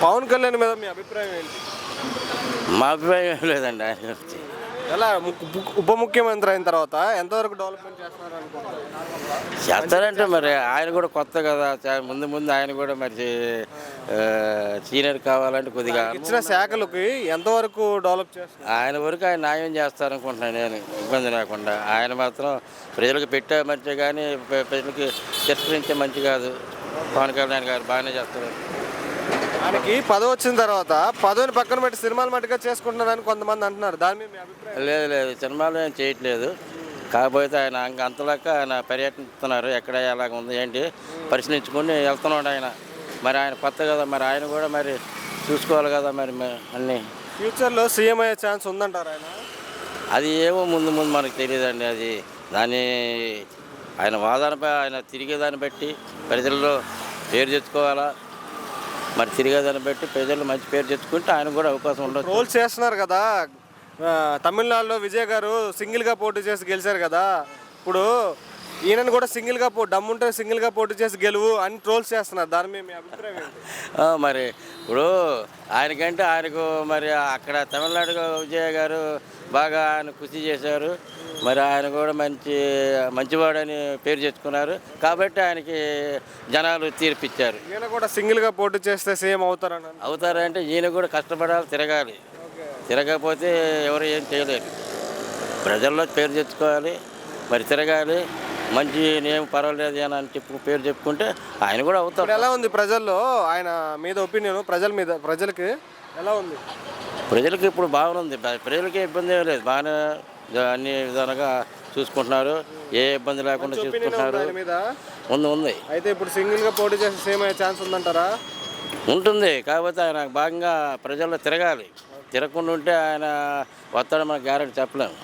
పవన్ కళ్యాణ్ మీద మీ అభిప్రాయం ఏంటి? మా అభిప్రాయం ఏం లేదండి ఆయన గురించి. ఎలా ఉప ముఖ్యమంత్రి అయిన తర్వాత ఎంతవరకు డెవలప్మెంట్ చేస్తున్నారు అనుకుంటున్నారు? చేస్తారంటే మరి ఆయన కూడా కొత్త కదా, ముందు ముందు ఆయన కూడా మరి సీనియర్ కావాలంటే కొద్దిగా ఇచ్చిన శాఖలకి ఎంతవరకు డెవలప్ చేస్తున్నారు? ఆయన వరకు ఆయన న్యాయం చేస్తారనుకుంటున్నాను నేను, ఇబ్బంది లేకుండా. ఆయన మాత్రం ప్రజలకు పెట్టే మంచి కానీ ప్రజలకి తిరస్కరించే మంచి కాదు. పవన్ కళ్యాణ్ గారు బాగానే చేస్తారు. ఆయనకి పదవి వచ్చిన తర్వాత పదవిని పక్కన పెట్టి సినిమాలు మట్టుగా చేసుకుంటున్నారని కొంతమంది అంటున్నారు. దాని మీద మీ అభిప్రాయం? లేదు లేదు, సినిమాలు ఏం చేయట్లేదు. కాకపోతే ఆయన అంతలాగా ఆయన పర్యటిస్తున్నారు. ఎక్కడ ఎలాగ ఉంది ఏంటి పరిశీలించుకొని వెళ్తున్నాడు ఆయన. మరి ఆయన కొత్త కదా, మరి ఆయన కూడా మరి చూసుకోవాలి కదా మరి అన్నీ. ఫ్యూచర్లో సీఎం అయ్యే ఛాన్స్ ఉందంటారు ఆయన? అది ఏమో ముందు ముందు మనకు తెలియదండి. అది దాన్ని ఆయన వాదనపై ఆయన తిరిగేదాన్ని బట్టి ప్రజల్లో పేరు తెచ్చుకోవాలా. మరి తిరిగేదాన్ని బట్టి ప్రజలు మంచి పేరు తెచ్చుకుంటే ఆయన కూడా అవకాశం ఉండదు. రోల్ చేస్తున్నారు కదా, తమిళనాడులో విజయ్ గారు సింగిల్గా పోటీ చేసి గెలిచారు కదా. ఇప్పుడు ఈయనను కూడా సింగిల్గా దమ్ముంటే సింగిల్గా పోటీ చేసి గెలువు అని ట్రోల్స్ చేస్తున్నారు. దాని మీద మీ అభిప్రాయం ఏంటి? మరి ఇప్పుడు ఆయనకంటే ఆయనకు మరి అక్కడ తమిళనాడు విజయ్ గారు బాగా ఆయన కృషి చేశారు. మరి ఆయన కూడా మంచివాడని పేరు తెచ్చుకున్నారు కాబట్టి ఆయనకి జనాలు తీర్పిచ్చారు. ఈయన కూడా సింగిల్గా పోటీ చేస్తే సేమ్ అవుతారంటే ఈయన కూడా కష్టపడాలి, తిరగాలి. తిరగకపోతే ఎవరు ఏం చేయలేరు. ప్రజల్లో పేరు తెచ్చుకోవాలి, మరి తిరగాలి. మంచి నేమ్ పర్వాలేదు అని పేరు చెప్పుకుంటే ఆయన కూడా అవుతారు. ఎలా ఉంది ప్రజల్లో ఆయన మీద ఒపీనియన్? ప్రజలకి ఎలా ఉంది? ప్రజలకి ఇప్పుడు బాగుంది. ప్రజలకి ఇబ్బంది ఏం లేదు, బాగానే అన్ని విధాలుగా చూసుకుంటున్నారు. ఏ ఇబ్బంది లేకుండా చూసుకుంటున్నారు. ఉంది. అయితే ఇప్పుడు సింగిల్గా పోటీ చేసి సేమ్ అయ్యే ఛాన్స్ ఉందంటారా? ఉంటుంది. కాకపోతే ఆయన భాగంగా ప్రజల్లో తిరగాలి. తిరగకుండా ఉంటే ఆయన వస్తాడని మనకు గ్యారెంటీ చెప్పలేము.